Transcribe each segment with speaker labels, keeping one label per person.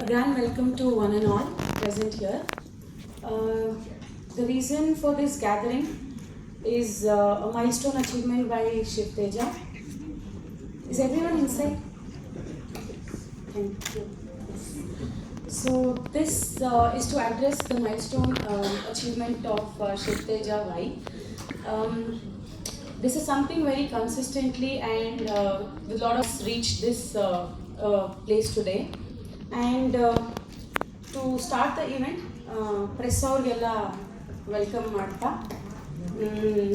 Speaker 1: A grand welcome to one and all present here. The reason for this gathering is a milestone achievement by Shiv Teja. Is everyone inside? Thank you. So this is to address the milestone achievement of Shiv Teja Vai. This is something very consistently and with a lot of us reached this place today. And to start the event, press ಅವ್ರಿಗೆಲ್ಲ welcome ಮಾಡ್ತಾ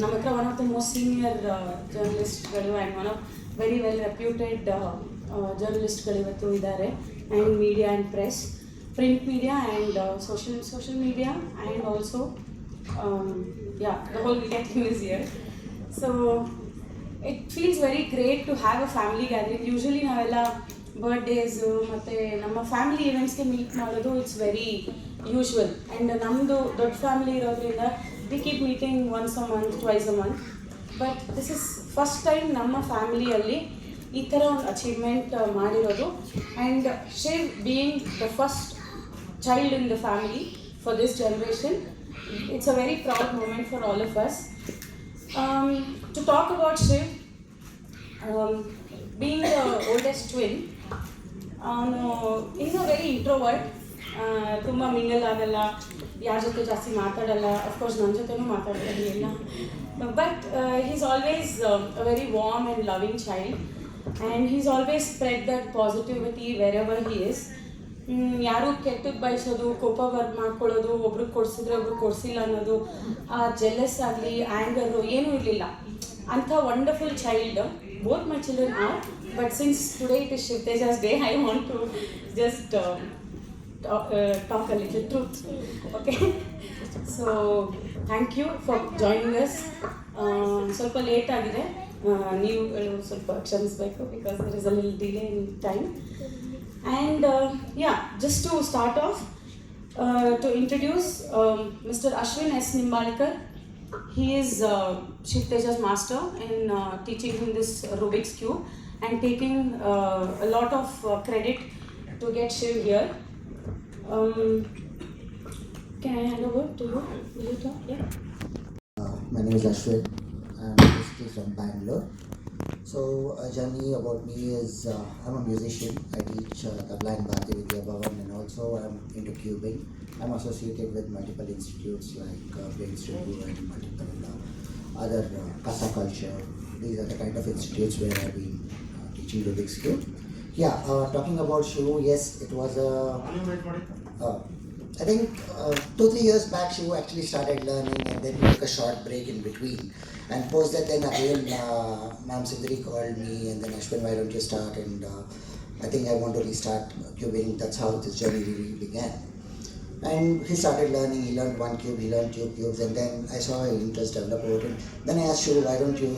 Speaker 1: ನಮ್ಮ ಹತ್ರ one of the most senior ಜರ್ನಲಿಸ್ಟ್ಗಳು and one of very well reputed ಜರ್ನಲಿಸ್ಟ್ಗಳು ಇವತ್ತು ಇದ್ದಾರೆ and media and press print media and social media and also the whole media team is here. So it feels very great to have a family gathering. Usually ನಾವೆಲ್ಲ birthdays ಮತ್ತು ನಮ್ಮ family ಇವೆಂಟ್ಸ್ಗೆ meet ಮಾಡೋದು it's very usual and ನಮ್ಮದು ದೊಡ್ಡ family ಇರೋದ್ರಿಂದ we keep meeting once a month twice a month but this is first time ನಮ್ಮ ಫ್ಯಾಮಿಲಿಯಲ್ಲಿ ಈ ಥರ ಒಂದು ಅಚೀವ್ಮೆಂಟ್ ಮಾಡಿರೋದು and Shiv being the first child in the family for this generation it's a very proud moment for all of us. To talk about Shiv, being the oldest twin, he's a very introvert. ತುಂಬ mingle ಆಗಲ್ಲ, ಯಾರ ಜೊತೆ ಜಾಸ್ತಿ ಮಾತಾಡಲ್ಲ, of course ನನ್ನ ಜೊತೆನೂ ಮಾತಾಡೋದಿಲ್ಲ. But he's always a very warm and loving child and he's always spread that positivity wherever he is. ಯಾರು ಕೆಟ್ಟದ್ದು ಬಯಸೋದು, ಕೋಪ ಮಾಡ್ಕೊಳ್ಳೋದು, ಒಬ್ರಿಗೆ ಕೊಡಿಸಿದ್ರೆ ಒಬ್ರಿಗೆ ಕೊಡಿಸಿಲ್ಲ ಅನ್ನೋದು, ಆ ಜೆಲಸ್ ಆಗಲಿ ಆ್ಯಂಗರು ಏನೂ ಇರಲಿಲ್ಲ. ಅಂಥ wonderful child both my children are. But since today it is Shiv Tejas day, I want to just talk a little truth. Okay, so thank you for joining us. ಸ್ವಲ್ಪ ಲೇಟ್ ಆಗಿದೆ, ನೀವು ಸ್ವಲ್ಪ ಕ್ಷಮಿಸಬೇಕು because there is a little delay in time. And just to start off, to introduce Mr. Ashwin S. Nimbalkar. He is Shiv Teja's master in teaching him this Rubik's Cube and taking a lot of credit to get Shiv here. Can I hand over to you? Will you talk? Yeah.
Speaker 2: My name is Ashwin. I'm basically from Bangalore. So a journey about me is I'm a musician. I teach tabla and Bharati Vidya Bhavan and also I'm into cubing. I'm associated with multiple institutes like Brain Studio and multiple other Kasa Culture. These are the kind of institutes where I've been teaching Rubik's Cube. Talking about Shivu, yes, it was I think 2-3 years back Shivu actually started learning and then we took a short break in between. And post that then again Ma'am Sindri called me and then Ashwin, why don't you start, and I think I want to restart cubing. That's how this journey really began. And he started learning, he learned one cube, he learned 2 cubes, and then I saw an interest develop over it. Then I asked Shivu, why don't you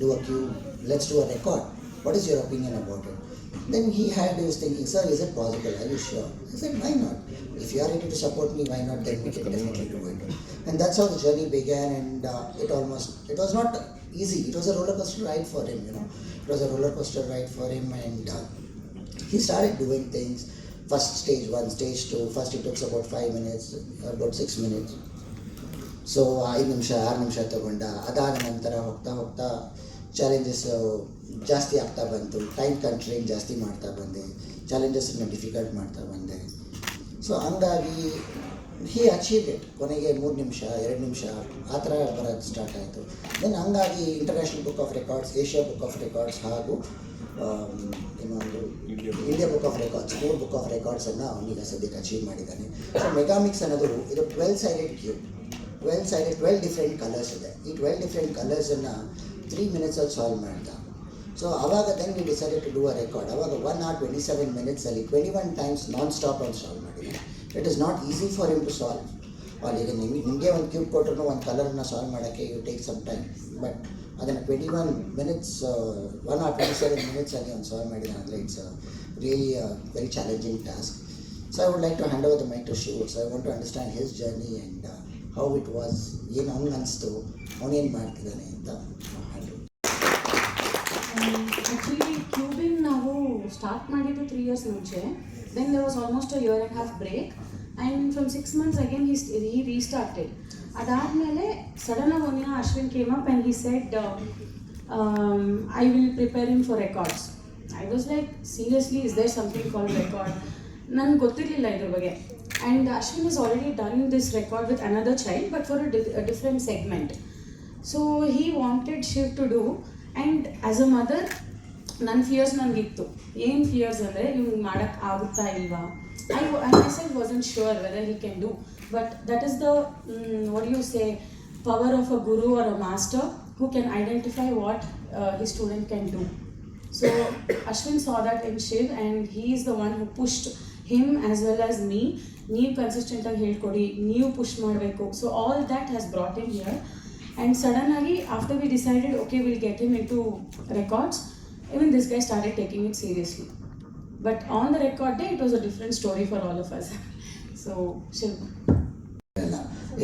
Speaker 2: do a cube, let's do a record, what is your opinion about it? Then he had his thinking, sir, is it possible, are you sure? I said, why not? If you are ready to support me, why not? Then we can definitely do it. And that's how the journey began. And it was not easy. It was a roller coaster ride for him, you know. It was a roller coaster ride for him, and he started doing things. First stage 1, stage 2. First it took about 5 minutes, about 6 minutes. So 5 ನಿಮಿಷ 6 ನಿಮಿಷ ತಗೊಂಡ. ಅದಾದ ನಂತರ ಹೋಗ್ತಾ challenges ಜಾಸ್ತಿ ಆಗ್ತಾ ಬಂತು. Time ಕಂಟ್ರೈನ್ ಜಾಸ್ತಿ ಮಾಡ್ತಾ ಬಂದೆ, ಚಾಲೆಂಜಸ್ನ ಡಿಫಿಕಲ್ಟ್ ಮಾಡ್ತಾ ಬಂದೆ. ಸೊ ಹಂಗಾಗಿ ಹಿ ಅಚೀವ್ಡ್ ಇಟ್. ಕೊನೆಗೆ 3 ನಿಮಿಷ 2 ನಿಮಿಷ ಆ ಥರ ಬರೋದು ಸ್ಟಾರ್ಟ್ ಆಯಿತು. ದೆನ್ ಹಂಗಾಗಿ international book of records, Asia book of records ಹಾಗೂ ಇನ್ನೊಂದು India book of records, 4 book of ರೆಕಾರ್ಡ್ಸನ್ನು ಅವನೀಗ ಸದ್ಯಕ್ಕೆ ಅಚೀವ್ ಮಾಡಿದ್ದಾನೆ. ಸೊ ಮೆಗಾಮಿಕ್ಸ್ ಅನ್ನೋದು ಇದು 12 ಸೈಡೆಡ್ ಕ್ಯೂಬ್, 12 ಡಿಫ್ರೆಂಟ್ ಕಲರ್ಸ್ ಇದೆ. ಈ 12 ಡಿಫ್ರೆಂಟ್ ಕಲರ್ಸನ್ನು 3 ಮಿನಿಟ್ಸಲ್ಲಿ ಸಾಲ್ವ್ ಮಾಡ್ದ. ಸೊ ಆವಾಗ then we decided to do a record. ಆವಾಗ 1 hour 27 minutesಲ್ಲಿ 21 times ನಾನ್ ಸ್ಟಾಪ್ ಅವ್ನು ಸಾಲ್ವ್ ಮಾಡಿದ್ದಾನೆ. It is not easy for him to solve. ಈಗ ನಿಮಗೆ ಒಂದು ಕ್ಯೂಬ್ ಕೊಟ್ಟರು ಒಂದು ಕಲರ್ನ ಸಾಲ್ವ್ ಮಾಡೋಕ್ಕೆ you take some time, but ಅದನ್ನು 21 minutes 1 hour 27 minutesಲ್ಲಿ ಅವ್ನು ಸಾಲ್ವ್ ಮಾಡಿದ್ದಾನೆ ಅಂದರೆ it's really very challenging task. So I would like to hand over the mic to Shiv. So I want to understand his journey and how it was, ಏನು ಅವ್ನಿಗೆ ಅನಿಸ್ತು, ಅವನೇನು ಮಾಡ್ತಿದ್ದಾನೆ ಅಂತ.
Speaker 1: ಆ್ಯಕ್ಚುಲಿ ಕ್ಯೂಬಿಂಗ್ ನಾವು ಸ್ಟಾರ್ಟ್ ಮಾಡಿದ್ದು 3 years ಮುಂಚೆ. Then there was almost a 1.5 year break and from 6 months again he restarted. ಅದಾದಮೇಲೆ ಸಡನ್ನಾಗಿ ಒಂದಿನ Ashwin came up and he said I will prepare him for records. I was like, seriously, is there something called record? ನನಗೆ ಗೊತ್ತಿರಲಿಲ್ಲ ಇದ್ರ ಬಗ್ಗೆ. And Ashwin has already done this record with another child, but for a different segment. So he wanted Shiv to do, and as a mother, ನನ್ನ fierce ನನಗಿತ್ತು. ಏನು fierce ಅಂದರೆ ಇವ್ನು ಮಾಡೋಕ್ಕೆ ಆಗುತ್ತಾ ಇಲ್ವಾ. I myself wasn't sure whether he can do, but that is the what do you say, power of a guru or a master who can identify what his student can do. So Ashwin saw that in Shiv, and he is the one who pushed him as well as me. ನೀವು ಕನ್ಸಿಸ್ಟೆಂಟಾಗಿ ಹೇಳ್ಕೊಡಿ, ನೀವು push ಮಾಡಬೇಕು. So all that has brought in here. And ಸಡನ್ನಾಗಿ after we decided okay will get him into records, even this guy started taking it seriously. But on the record day, it was a different story for all of us. So, Shiv.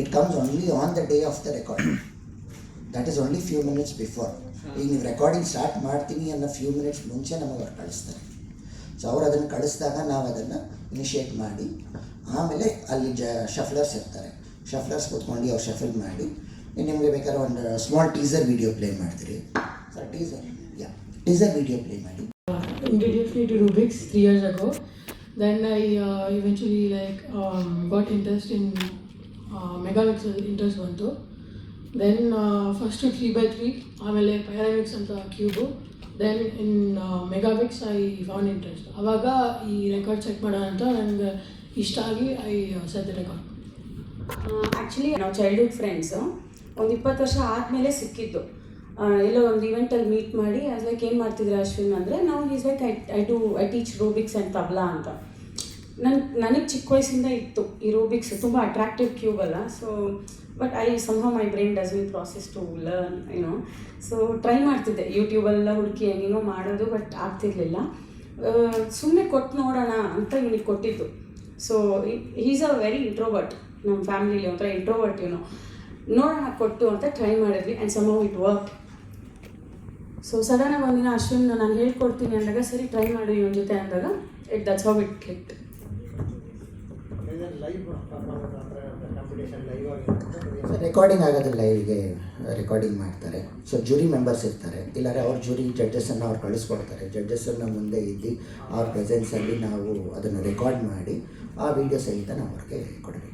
Speaker 2: It comes only on the day of the recording. That is only few minutes before. ಈಗ ನೀವು recording start ಮಾಡ್ತೀನಿ ಅನ್ನೋ few minutes ಮುಂಚೆ ನಮಗೆ ಅವ್ರು ಕಳಿಸ್ತಾರೆ. So ಅವ್ರು ಅದನ್ನು ಕಳಿಸಿದಾಗ ನಾವು ಅದನ್ನು ಇನಿಷಿಯೇಟ್ ಮಾಡಿ ಆಮೇಲೆ ಅಲ್ಲಿ ಶಫ್ಲರ್ಸ್ ಇರ್ತಾರೆ. ಶಫ್ಲರ್ಸ್ ಕೂತ್ಕೊಂಡು ಅವ್ರು ಶಫಲ್ ಮಾಡಿ ನಿಮಗೆ ಬೇಕಾದ್ರೆ ಒಂದು ಸ್ಮಾಲ್ ಟೀಸರ್ ವಿಡಿಯೋ ಪ್ಲೇ ಮಾಡ್ತೀರಿ. ಸರ್ ಟೀಸರ್ ವಿಡಿಯೋ ಪ್ಲೇ ಮಾಡಿ.
Speaker 3: Introduced me to Rubik's 3 years ago. Then I eventually got interest in Megavix interest ಬಂತು. Then first 3x3, ಆಮೇಲೆ Pyramix ಅಂತ cube. Then in Megaminx I found interest. ಆವಾಗ ಈ record check ಮಾಡೋಣ ಅಂತ ನನಗೆ ಇಷ್ಟ ಆಗಿ I set the record.
Speaker 1: Actually ನಾವು ಚೈಲ್ಡ್ಹುಡ್ ಫ್ರೆಂಡ್ಸು ಒಂದು 20 ವರ್ಷ ಆದಮೇಲೆ ಸಿಕ್ಕಿದ್ದು. ಎಲ್ಲೋ ಒಂದು ಇವೆಂಟಲ್ಲಿ ಮೀಟ್ ಮಾಡಿ ಲೈಕ್ ಏನು ಮಾಡ್ತಿದ್ರೆ ಅಶ್ವಿನ್ ಅಂದರೆ ನಾವು is like I teach Rubik's and tabla ಅಂತ. ನನಗೆ ಚಿಕ್ಕ ವಯಸ್ಸಿಂದ ಇತ್ತು ಈ ರೂಬಿಕ್ಸ್, ತುಂಬ ಅಟ್ರಾಕ್ಟಿವ್ ಕ್ಯೂಬ್ ಅಲ್ಲ. So but somehow my brain doesn't process to learn, so try ಮಾಡ್ತಿದ್ದೆ ಯೂಟ್ಯೂಬೆಲ್ಲ ಹುಡುಕಿ ಹೆಂಗೇನೋ ಮಾಡೋದು, ಬಟ್ ಆಗ್ತಿರ್ಲಿಲ್ಲ. ಸುಮ್ಮನೆ ಕೊಟ್ಟು ನೋಡೋಣ ಅಂತ ಇವನಿಗೆ ಕೊಟ್ಟಿದ್ದು. So is a very introvert, ನಮ್ಮ ಫ್ಯಾಮಿಲಿಲಿ ಒಂಥರ ಇಂಟ್ರೋವರ್ಟ್ ನೋಡೋಣ ಕೊಟ್ಟು ಅಂತ ಟ್ರೈ ಮಾಡಿದ್ವಿ and somehow it worked. So ಸಡನ್ನಾಗಿ ಒಂದಿನ ಅಶ್ವಿನ್ ನಾನು ಹೇಳ್ಕೊಡ್ತೀನಿ ಅಂದಾಗ ಸರಿ ಟ್ರೈ ಮಾಡಿ ಇವನ ಜೊತೆ ಅಂದಾಗ that's how it clicked.
Speaker 2: Recording ಆಗೋದು ಲೈವ್ಗೆ ರೆಕಾರ್ಡಿಂಗ್ ಮಾಡ್ತಾರೆ. ಸೊ ಜೂರಿ ಮೆಂಬರ್ಸ್ ಇರ್ತಾರೆ, ಇಲ್ಲಾರೆ ಅವ್ರ ಜೂರಿ ಜಡ್ಜಸ್ಸನ್ನು ಅವ್ರು ಕಳಿಸ್ಕೊಡ್ತಾರೆ. ಜಡ್ಜಸ್ಸನ್ನು ಮುಂದೆ ಇದ್ದು ಅವ್ರ ಪ್ರೆಸೆನ್ಸಲ್ಲಿ ನಾವು ಅದನ್ನು ರೆಕಾರ್ಡ್ ಮಾಡಿ ಆ ವಿಡಿಯೋ ಸಹಿತ ನಾವು ಅವ್ರಿಗೆ ಕೊಡಬೇಕು.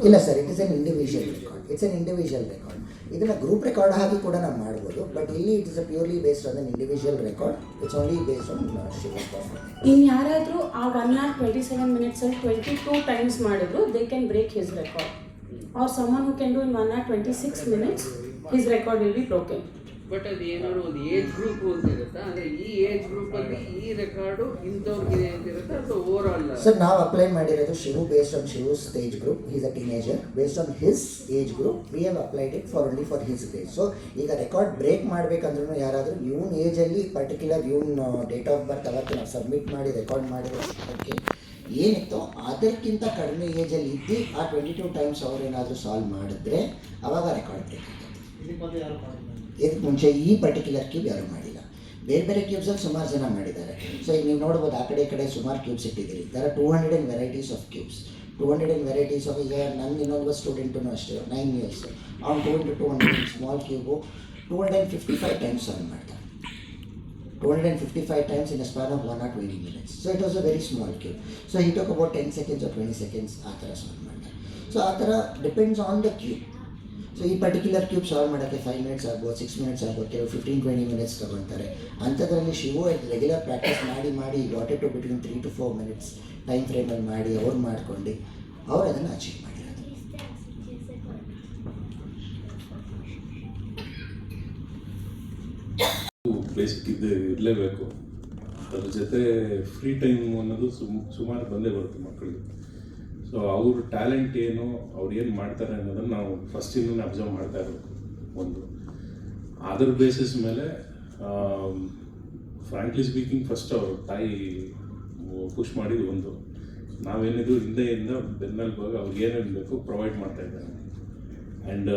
Speaker 2: ಇಲ್ಲ sir, it is an individual record. ಇದನ್ನು ಗ್ರೂಪ್ ರೆಕಾರ್ಡ್ ಆಗಿ ಕೂಡ ನಾವು ಮಾಡ್ಬೋದು, ಬಟ್ ಇಲ್ಲಿ it is purely based on an individual record. It's only based on Shiva's performance.
Speaker 1: ಇನ್ನು ಯಾರಾದರೂ ಆ 1 hour 27 minutes 22 times ಮಾಡಿದ್ರು they can break his record. Or someone who can do in 1 hour 26 minutes, his record will be broken.
Speaker 4: But ಅದು ಏನಾದ್ರು ಒಂದು age group ಅಂತ ಇರುತ್ತಾ, ಅಂದರೆ ಈ ಏಜ್ ಗ್ರೂಪಲ್ಲಿ ಈ ರೆಕಾರ್ಡು ಇಂಥವ್ರಿಗೆ ಅಂತ ಇರುತ್ತೆ ಅಥವಾ ಓವರ್ ಆಲ್?
Speaker 2: ಸರ್ ನಾವು ಅಪ್ಲೈ ಮಾಡಿರೋದು Shivu based on Shivu's age group. Is a teenager. Based on his age group we have applied it for only for his age. So ಈಗ ರೆಕಾರ್ಡ್ ಬ್ರೇಕ್ ಮಾಡಬೇಕಂದ್ರೂ ಯಾರಾದರೂ ಇವನ್ ಏಜಲ್ಲಿ ಪರ್ಟಿಕ್ಯುಲರ್ ಇವನ್ ಡೇಟ್ ಆಫ್ ಬರ್ತ್ ಅವತ್ತು ನಾವು ಸಬ್ಮಿಟ್ ಮಾಡಿ ರೆಕಾರ್ಡ್ ಮಾಡಿರೋದಕ್ಕೆ ಏನಿತ್ತೋ ಅದಕ್ಕಿಂತ ಕಡಿಮೆ ಏಜಲ್ಲಿ ಇದ್ದು ಆ 22 times ಅವರೇನಾದರೂ ಸಾಲ್ವ್ ಮಾಡಿದ್ರೆ ಅವಾಗ ರೆಕಾರ್ಡ್ ಬ್ರೇಕ್ ಆಗುತ್ತೆ. ಇದಕ್ಕೆ ಮುಂಚೆ ಈ ಪರ್ಟಿಕ್ಯುಲರ್ ಕ್ಯೂಬ್ ಯಾರೂ ಮಾಡಿಲ್ಲ. ಬೇರೆ ಬೇರೆ ಕ್ಯೂಬ್ಸಲ್ಲಿ ಸುಮಾರು ಜನ ಮಾಡಿದ್ದಾರೆ. ಸೊ ಈಗ ನೀವು ನೋಡ್ಬೋದು, ಆ ಕಡೆ ಸುಮಾರು ಕ್ಯೂಬ್ಸ್ ಇಟ್ಟಿದ್ದೀರಿ. There are 200 varieties of cubes. 200 varieties of, ಈಗ ನನ್ನ ಇನ್ನೊಬ್ಬ ಸ್ಟೂಡೆಂಟೂ ಅಷ್ಟೇ 9 years, ಅವ್ನು 200 ಸ್ಮಾಲ್ ಕ್ಯೂಬು 255 times ಸಾಲ್ವ್ ಮಾಡ್ತಾರೆ. 255 times in a span of 1 or 20 minutes. So it was a very small cube. So he took about 10 seconds or 20 seconds ಆ ಥರ solve ಮಾಡ್ತಾರೆ. So ಆ ಥರ depends on the cube. So ಈ particular cube solve ಮಾಡೋಕ್ಕೆ 5 minutes ಆಗ್ಬೋದು, 6 minutes ಆಗ್ಬೋದು, ಕೆಲವು 15-20 minutes ತೊಗೊಳ್ತಾರೆ. ಅಂಥದ್ರಲ್ಲಿ ಶಿವು ರೆಗ್ಯುಲರ್ ಪ್ರಾಕ್ಟೀಸ್ ಮಾಡಿ got it to between 3 to 4 minutes time ಫ್ರೇಮಲ್ಲಿ ಮಾಡಿ ಅವ್ರು ಮಾಡ್ಕೊಂಡು ಅವ್ರು ಅದನ್ನು ಅಚೀವ್ ಮಾಡಿರೋದು.
Speaker 5: ಬೇಸಿಕ್ ಇರಲೇಬೇಕು. ಅದ್ರ ಜೊತೆ ಫ್ರೀ ಟೈಮ್ ಅನ್ನೋದು ಸುಮಾರು ಬಂದೇ ಬರುತ್ತೆ ಮಕ್ಕಳಿಗೆ. ಸೊ ಅವ್ರ ಟ್ಯಾಲೆಂಟ್ ಏನು, ಅವ್ರು ಏನು ಮಾಡ್ತಾರೆ ಅನ್ನೋದನ್ನು ನಾವು ಫಸ್ಟಿಂದ ಅಬ್ಸರ್ವ್ ಮಾಡ್ತಾ ಇರಬೇಕು. ಒಂದು ಅದರ ಬೇಸಿಸ್ ಮೇಲೆ ಫ್ರಾಂಕ್ಲಿ ಸ್ಪೀಕಿಂಗ್ ಫಸ್ಟ್ ಅವ್ರ ತಾಯಿ ಪುಷ್ ಮಾಡಿದ್ದು ಒಂದು, ನಾವೇನಿದ್ರು ಹಿಂದೆಯಿಂದ ಬೆನ್ನಲ್ಲಿ ಹೋಗಿ ಅವ್ರಿಗೆ ಏನೇನು ಬೇಕು ಪ್ರೊವೈಡ್ ಮಾಡ್ತಾ ಇದ್ದಾರೆ. ಆ್ಯಂಡ್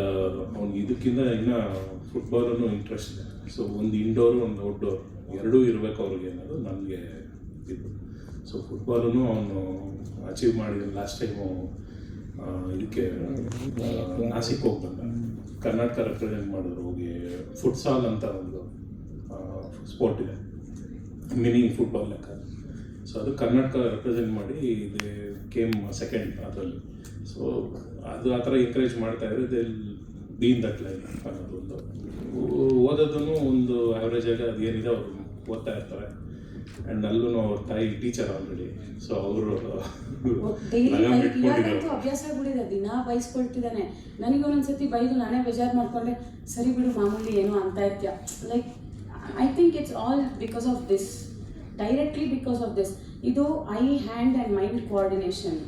Speaker 5: ಅವ್ನಿಗೆ ಇದಕ್ಕಿಂತ ಇನ್ನೂ ಫುಟ್ಬಾಲೂ ಇಂಟ್ರೆಸ್ಟ್ ಇದೆ. ಸೊ ಒಂದು ಇಂಡೋರು ಒಂದು ಔಟ್ಡೋರ್ ಎರಡೂ ಇರಬೇಕು ಅವ್ರಿಗೆ ಅನ್ನೋದು ನನಗೆ ಇದು. ಸೊ ಫುಟ್ಬಾಲೂ ಅವನು ಅಚೀವ್ ಮಾಡಿದ. ಲಾಸ್ಟ್ ಟೈಮು ಇದಕ್ಕೆ ನಾಸಿಕ್ ಹೋಗಿ ಬಂದ, ಕರ್ನಾಟಕ ರೆಪ್ರೆಸೆಂಟ್ ಮಾಡಿದ್ರು ಹೋಗಿ. ಫುಟ್ಸಾಲ್ ಅಂತ ಒಂದು ಸ್ಪೋರ್ಟ್ ಇದೆ, ಮಿನಿ ಫುಟ್ಬಾಲ್ ಲೆಕ್ಕ. ಸೊ ಅದು ಕರ್ನಾಟಕ ರೆಪ್ರೆಸೆಂಟ್ ಮಾಡಿ ಇದು ಕೇಮ್ ಸೆಕೆಂಡ್ ಅದರಲ್ಲಿ. ಸೊ ಅದು ಆ ಥರ ಎಂಕರೇಜ್ ಮಾಡ್ತಾಯಿದ್ರೆ ದೇ ಬೀನ್ ದಟ್ ಲೈನ್ ಅನ್ನೋದು ಒಂದು. ಓದೋದನ್ನು ಒಂದು ಆ್ಯಾವ್ರೇಜ್ ಆಗಿ ಅದು ಏನಿದೆ ಅವರು ಓದ್ತಾ ಇರ್ತಾರೆ. ಆ್ಯಂಡ್ ಅಲ್ಲೂ ಅವ್ರ ತಾಯಿ ಟೀಚರ್ ಆಲ್ರೆಡಿ. ಸೊ ಅವರು
Speaker 1: ಇವಾಗಂತೂ ಅಭ್ಯಾಸ ಆಗ್ಬಿಟ್ಟಿದೆ, ದಿನ ಬೈಸ್ಕೊಳ್ತಿದ್ದಾನೆ. ನನಗೆ ಒಂದೊಂದ್ಸತಿ ಬೈದು ನಾನೇ ಬೇಜಾರು ಮಾಡ್ಕೊಂಡೆ, ಸರಿ ಬಿಡು ಮಾಮೂಲಿ ಏನೋ ಅಂತ ಇರ್ತೀಯ. Like I think it's all because of this, directly because of this. ಇದು eye hand and mind coordination.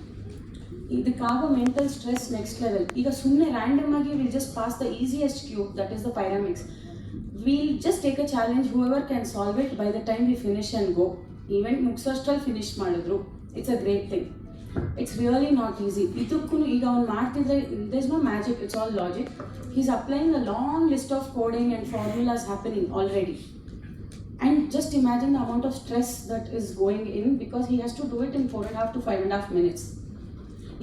Speaker 1: ಇದಕ್ಕಾಗೋ ಮೆಂಟಲ್ ಸ್ಟ್ರೆಸ್ ನೆಕ್ಸ್ಟ್ ಲೆವೆಲ್. ಈಗ ಸುಮ್ಮನೆ ರ್ಯಾಂಡಮ್ ಆಗಿ will just pass the easiest cube, that is the Pyraminx. Will just take a challenge, whoever can solve it by the time we finish and go. Event ಮುಗಿಸೋಷ್ಟ್ರಲ್ಲಿ finish ಮಾಡಿದ್ರು, it's a great thing. It's really not easy. ಇದಕ್ಕೂ ಈಗ ಅವ್ನು ಮಾಡ್ತಿದ್ರೆ there is no magic, it's all logic. He is applying a long list of coding and formulas happening already. And just imagine the amount of stress that is going in because he has to do it in 4.5 to 5.5 minutes.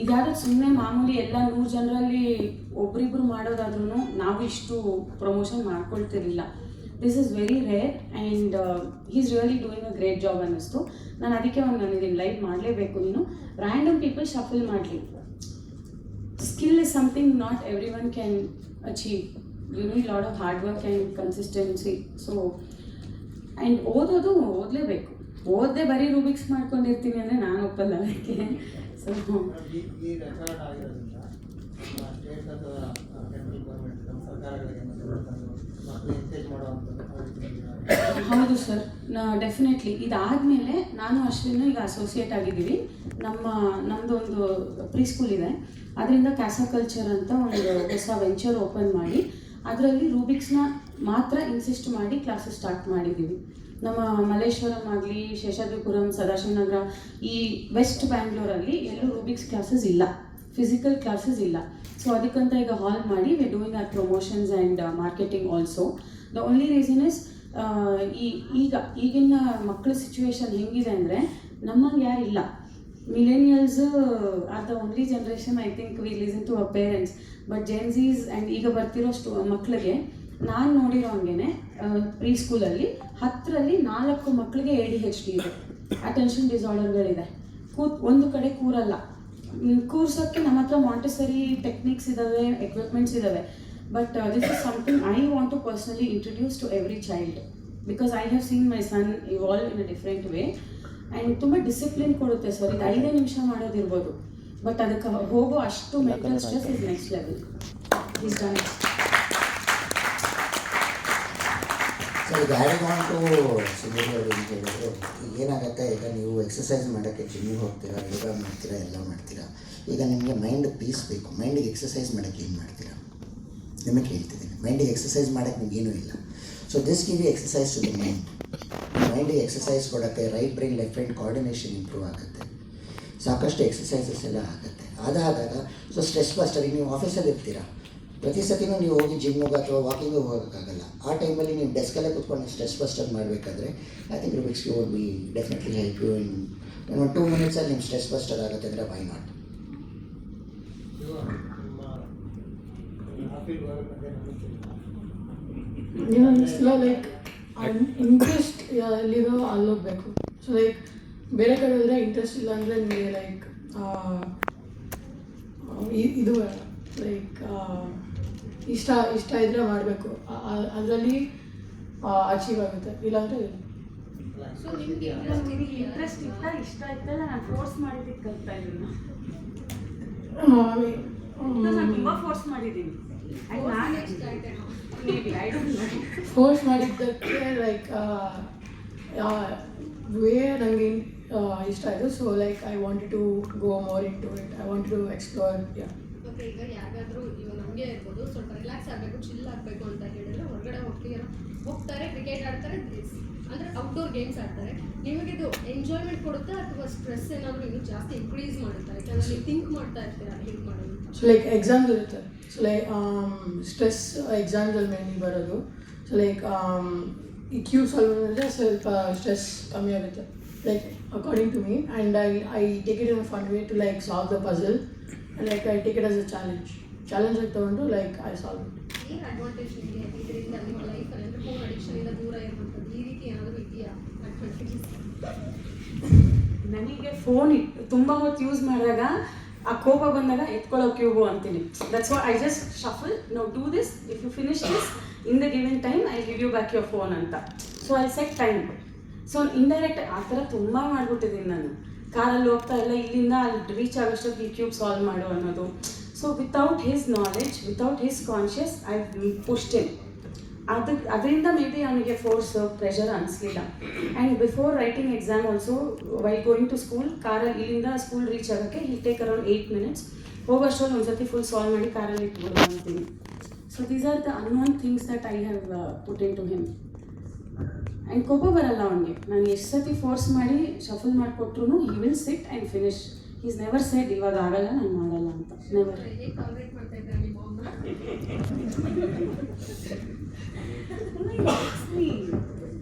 Speaker 1: ಇದಾದ್ರೆ ಸುಮ್ಮನೆ ಮಾಮೂಲಿ ಎಲ್ಲ 100 ಜನರಲ್ಲಿ ಒಬ್ರಿಬ್ರು ಮಾಡೋದಾದ್ರೂ ನಾವು ಇಷ್ಟು promotion ಮಾಡ್ಕೊಳ್ತಿರಲಿಲ್ಲ. This is very rare and he is really doing a great job ಅನ್ನಿಸ್ತು. ನಾನು ಅದಕ್ಕೆ ಒಂದು ನನಗೆ ಲೈವ್ ಮಾಡಲೇಬೇಕು. ನೀನು ರ್ಯಾಂಡಮ್ ಪೀಪಲ್ ಶಫಲ್ ಮಾಡಲಿ. Skill is something not everyone can achieve. You need lot of hard work and consistency. So and ಓದಲೇಬೇಕು. ಓದದೆ ಬರೀ ರೂಬಿಕ್ಸ್ ಮಾಡ್ಕೊಂಡಿರ್ತೀನಿ ಅಂದರೆ ನಾನು ಒಪ್ಪಲ್ಲ ಅದಕ್ಕೆ. ಸೊ
Speaker 6: ಈ ರೆಕಾರ್ಡ್ ಆಗಿರೋದ್ರಿಂದ ಸ್ಟೇಟ್ ಅಥವಾ ಸೆಂಟ್ರಲ್ ಗೌರ್ಮೆಂಟ್ ನಮ್ಮ ಸರ್ಕಾರಗಳಿಗೆ ಮಕ್ಕಳು ಎನ್ಕರೇಜ್ ಮಾಡುವಂಥದ್ದು.
Speaker 1: ಹೌದು ಸರ್, ಡೆಫಿನೆಟ್ಲಿ. ಇದಾದಮೇಲೆ ನಾನು ಅಶ್ವಿನ್ ಈಗ ಅಸೋಸಿಯೇಟ್ ಆಗಿದ್ದೀವಿ. ನಮ್ಮದೊಂದು ಪ್ರೀ ಸ್ಕೂಲ್ ಇದೆ, ಅದರಿಂದ ಕ್ಯಾಸಾ ಕಲ್ಚರ್ ಅಂತ ಒಂದು ಹೊಸ ವೆಂಚರ್ ಓಪನ್ ಮಾಡಿ ಅದರಲ್ಲಿ ರೂಬಿಕ್ಸ್ನ ಮಾತ್ರ ಇನ್ಸಿಸ್ಟ್ ಮಾಡಿ ಕ್ಲಾಸಸ್ ಸ್ಟಾರ್ಟ್ ಮಾಡಿದ್ದೀವಿ. ನಮ್ಮ ಮಲ್ಲೇಶ್ವರಂ ಆಗಲಿ, ಶೇಷಾದ್ರಿಪುರಂ, ಸದಾಶಿವನಗರ, ಈ ವೆಸ್ಟ್ ಬ್ಯಾಂಗ್ಳೂರಲ್ಲಿ ಎಲ್ಲೂ ರೂಬಿಕ್ಸ್ ಕ್ಲಾಸಸ್ ಇಲ್ಲ, ಫಿಸಿಕಲ್ ಕ್ಲಾಸಸ್ ಇಲ್ಲ. ಸೊ ಅದಕ್ಕಂತ ಈಗ ಹಾಲ್ ಮಾಡಿ we doing our promotions and marketing also. The only reason is ಈಗಿನ ಮಕ್ಕಳ ಸಿಚುವೇಶನ್ ಹೆಂಗಿದೆ ಅಂದರೆ ನಮ್ಮಂಗೆ ಯಾರಿಲ್ಲ. Millennials are the only generation I think we listen to our parents. But gen Z's and ಈಗ ಬರ್ತಿರೋಷ್ಟು ಮಕ್ಕಳಿಗೆ ನಾನು ನೋಡಿರೋ ಹಂಗೆ ಪ್ರೀ ಸ್ಕೂಲಲ್ಲಿ 10ರಲ್ಲಿ 4 ಮಕ್ಕಳಿಗೆ ADHD ಇದೆ, ಅಟೆನ್ಷನ್ ಡಿಸಾರ್ಡರ್ಗಳಿದೆ. ಒಂದು ಕಡೆ ಕೂರಲ್ಲ. ಕೂರ್ಸೋಕ್ಕೆ ನಮ್ಮ ಹತ್ರ ಮಾಂಟೆಸರಿ ಟೆಕ್ನಿಕ್ಸ್ ಇದ್ದಾವೆ, ಎಕ್ವಿಪ್ಮೆಂಟ್ಸ್ ಇದ್ದಾವೆ. But this is something I want to personally introduce to every child because I have seen my son evolve in a different way. And ತುಂಬ ಡಿಸಿಪ್ಲಿನ್ ಕೊಡುತ್ತೆ ಸರ್. ಇದು 5 ನಿಮಿಷ ಮಾಡೋದಿರ್ಬೋದು, ಬಟ್ ಅದಕ್ಕೆ ಹೋಗೋ ಅಷ್ಟು mental stress is next level. Is done.
Speaker 2: So ಈಗ ಆ್ಯಡ್ ಆನ್ ಟು ಸುಂದರಿ ಅವರು ಅಂತ ಹೇಳಿದ್ರು, ಈಗ ಏನಾಗುತ್ತೆ, ಈಗ ನೀವು ಎಕ್ಸಸೈಸ್ ಮಾಡೋಕ್ಕೆ ಜಿಮ್ಮಿಗೆ ಹೋಗ್ತೀರಾ, ಯೋಗ ಮಾಡ್ತೀರಾ, ಎಲ್ಲ ಮಾಡ್ತೀರಾ. ಈಗ ನಿಮಗೆ ಮೈಂಡ್ ಪೀಸ್ ಬೇಕು. ಮೈಂಡಿಗೆ ಎಕ್ಸಸೈಸ್ ಮಾಡೋಕ್ಕೆ ಏನು ಮಾಡ್ತೀರಾ? ನಿಮಗೆ ಹೇಳ್ತಿದ್ದೀನಿ, ಮೈಂಡಿಗೆ ಎಕ್ಸಸೈಸ್ ಮಾಡೋಕ್ಕೆ ನಿಮಗೇನೂ ಇಲ್ಲ. So this give you exercise to the mind. ಮೈಂಡಿಗೆ ಎಕ್ಸಸೈಸ್ ಕೊಡೋಕ್ಕೆ right brain left brain coordination improve ಆಗುತ್ತೆ. ಸಾಕಷ್ಟು ಎಕ್ಸಸೈಸಸ್ ಎಲ್ಲ ಆಗುತ್ತೆ. ಅದಾದಾಗ ಸೊ ಸ್ಟ್ರೆಸ್ ಬಸ್ಟರ್. ನೀವು ಆಫೀಸಲ್ಲಿ ಇರ್ತೀರಾ, ಪ್ರತಿ ಸತಿನೂ ನೀವು ಹೋಗಿ ಜಿಮ್ಮಿಗೆ ಅಥವಾ ವಾಕಿಂಗಿಗೆ ಹೋಗೋಕ್ಕಾಗಲ್ಲ. ಆ ಟೈಮಲ್ಲಿ ನೀವು ಡೆಸ್ಕಲ್ಲೇ ಕೂತ್ಕೊಂಡು ಸ್ಟ್ರೆಸ್ ಬಸ್ಟರ್ ಮಾಡಬೇಕಾದ್ರೆ I think Rubik's would be definitely help you in ಒಂದು 2 ಮಿನಿಟ್ಸಲ್ಲಿ ನಿಮ್ಮ ಸ್ಟ್ರೆಸ್ ಬಸ್ಟರ್ ಆಗುತ್ತೆ ಅಂದರೆ ವೈ ನಾಟ್.
Speaker 3: ಲೈಕ್ ಇಂಟ್ರೆಸ್ಟ್ ಎಲ್ಲಿರೋ ಅಲ್ಲಿ ಹೋಗ್ಬೇಕು. ಸೊ ಲೈಕ್ ಬೇರೆ ಕಡೆ ಹೋದರೆ ಇಂಟ್ರೆಸ್ಟ್ ಇಲ್ಲ ಅಂದರೆ ನಿಮಗೆ ಲೈಕ್ ಇದು ಲೈಕ್ ಇಷ್ಟ ಇದ್ದರೆ ಮಾಡಬೇಕು, ಅದರಲ್ಲಿ ಅಚೀವ್ ಆಗುತ್ತೆ. ಇಲ್ಲಾಂದರೆ
Speaker 1: ಸೊ ನಿಮಗೆ ಇಂಟ್ರೆಸ್ಟ್ ಇಷ್ಟ ಇತ್ತಲ್ಲ, ನಾನು ಫೋರ್ಸ್ ಮಾಡಿದ್ದಕ್ಕೆ ಕಲ್ತಾ ಇದ್ದೀನಿ. ನಾನು ತುಂಬ ಫೋರ್ಸ್ ಮಾಡಿದ್ದೀನಿ.
Speaker 3: ಫೋರ್ಸ್ ಮಾಡಿದ್ದಕ್ಕೆ ಲೈಕ್ ವೇ ನನಗೆ ಇಷ್ಟ ಆಯಿತು. So like I wanted to go more into it. I want to explore.
Speaker 7: Okay, ಈಗ ಯಾರಾದರೂ ಇವಾಗ ನಮಗೆ ಇರ್ಬೋದು, ಸ್ವಲ್ಪ ರಿಲ್ಯಾಕ್ಸ್ ಆಗಬೇಕು, ಚಿಲ್ ಆಗಬೇಕು ಅಂತ ಹೇಳಿದ್ರೆ ಹೊರಗಡೆ ಹೋಗ್ತಾರೆ, ಕ್ರಿಕೆಟ್ ಆಡ್ತಾರೆ, ಅಂದರೆ ಔಟ್ಡೋರ್ ಗೇಮ್ಸ್ ಆಡ್ತಾರೆ, ನಿಮಗೆ ಇದು ಎಂಜಾಯ್ಮೆಂಟ್ ಕೊಡುತ್ತಾ ಅಥವಾ ಸ್ಟ್ರೆಸ್ ಏನಾದರೂ ಇನ್ನೂ ಜಾಸ್ತಿ ಇನ್ಕ್ರೀಸ್ ಮಾಡುತ್ತಾ? ಯಾಕಂದರೆ ನೀವು ಥಿಂಕ್ ಮಾಡ್ತಾ ಇರ್ತೀರಾ ಹೇಗೆ ಮಾಡೋದು.
Speaker 3: ಸೊ ಲೈಕ್ ಎಕ್ಸಾಮ್ಸ್ ಇರುತ್ತೆ. ಸೊ ಲೈಕ್ ಸ್ಟ್ರೆಸ್ ಎಕ್ಸಾಮ್ಸಲ್ಲಿ ಮೇನ್ಲಿ ಬರೋದು. ಸೊ ಲೈಕ್ ಈ ಕ್ಯೂ ಸಾಲ್ವ್ ಮಾಡಿದ್ರೆ ಸ್ವಲ್ಪ ಸ್ಟ್ರೆಸ್ ಕಮ್ಮಿ ಆಗುತ್ತೆ, like according to me. And I take it in a fun way to like solve the puzzle. Like I take it as a challenge ಆಗಿ ತೊಗೊಂಡು like I solve it.
Speaker 7: ಏನು advantage ನಿಮಗೆ ಇದರಿಂದ ನಿಮ್ಮ ಲೈಫಲ್ಲಿ? ಅಂದರೆ ಫೋನ್ ಅಡಿಕ್ಷನಿಂದ ದೂರ ಇರುವಂಥದ್ದು ಈ ರೀತಿ ಏನಾದರೂ ಇದೆಯಾ ಅಡ್ವಾಂಟೇಜಸ್?
Speaker 1: ನನಗೆ ಫೋನ್ ತುಂಬ ಹೊತ್ತು ಯೂಸ್ ಮಾಡಿದಾಗ ಆ ಕೋಪ ಬಂದಾಗ ಎತ್ಕೊಳ್ಳೋ ಕ್ಯೂಬು ಅಂತೀನಿ. That's what I just shuffle, no do this, if you finish this in the given time I give you back your phone ಅಂತ. So I set time. So indirect ಆ ಥರ ತುಂಬ ಮಾಡ್ಬಿಟ್ಟಿದ್ದೀನಿ ನಾನು. ಕಾರಲ್ಲಿ ಹೋಗ್ತಾ ಎಲ್ಲ ಇಲ್ಲಿಂದ ಅಲ್ಲಿ ರೀಚ್ ಆಗೋಷ್ಟೊತ್ತು ಈ ಕ್ಯೂಬ್ ಸಾಲ್ವ್ ಮಾಡು ಅನ್ನೋದು. So without his knowledge, without his conscious I pushed him. ಅದರಿಂದ ಮೇ ಬಿ ಅವನಿಗೆ ಫೋರ್ಸ್ ಪ್ರೆಷರ್ ಅನಿಸ್ಲಿಲ್ಲ. And before writing exam also while going to school, ಕಾರಲ್ಲಿ ಇಲ್ಲಿಂದ ಸ್ಕೂಲ್ ರೀಚ್ ಆಗೋಕ್ಕೆ ಹಿಲ್ ಟೇಕ್ ಅರೌಂಡ್ 8 minutes. ಹೋಗೋಷ್ಟರಲ್ಲಿ ಒಂದ್ಸತಿ ಫುಲ್ ಸಾಲ್ವ್ ಮಾಡಿ ಕಾರಲ್ಲಿ ಇಟ್ಬಿಡು ಅಂತೀನಿ. So these are the unknown things that I have put into him. And ಕೋಪ ಬರಲ್ಲ ಅವನಿಗೆ. ನಾನು ಎಷ್ಟು ಸತಿ ಫೋರ್ಸ್ ಮಾಡಿ ಶಫಲ್ ಮಾಡಿಕೊಟ್ರು he will sit and finish. Is never said ಇವಾಗ ಆಗಲ್ಲ ನಾನು ಮಾಡಲ್ಲ ಅಂತ. ನೆವರ್.
Speaker 7: ಹೇಗೆ ಟಾಲರೇಟ್ ಮಾಡ್ತಾ ಇದ್ದಾರೆ ನಿಮ್ಮ ಅಮ್ಮ?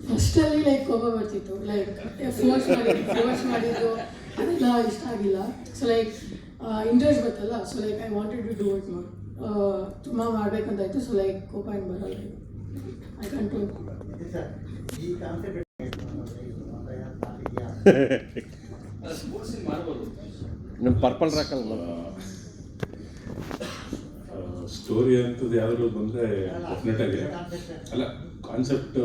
Speaker 3: ಫಸ್ಟಲ್ಲಿ ಲೈಕ್ ಕೋಪ ಬರ್ತಿತ್ತು, ಲೈಕ್ ಫೋರ್ಸ್ ಮಾಡಿದ್ದು ಅದೆಲ್ಲ ಇಷ್ಟ ಆಗಿಲ್ಲ. ಸೊ ಲೈಕ್ ಇಂಟ್ರೆಸ್ಟ್ ಬರ್ತಲ್ಲ, so like I wanted to do it more. ತುಂಬ ಮಾಡಬೇಕಂತಾಯಿತು. ಸೊ ಲೈಕ್ ಕೋಪ ಏನು ಬರಲ್ಲ, ಐ ಕಂಟ್ರೋಲ್.
Speaker 6: ಈ ಕಾನ್ಸೆಪ್ಟ್
Speaker 8: ನಿಮ್ಮ ಪರ್ಪಲ್ ರಾಕಲ್
Speaker 5: ಸ್ಟೋರಿ ಅಂತದ್ದು ಯಾವ್ದಾದ್ರು ಬಂದರೆ ಡೆಫಿನೆಟಾಗಿ ಅಲ್ಲ. ಕಾನ್ಸೆಪ್ಟ್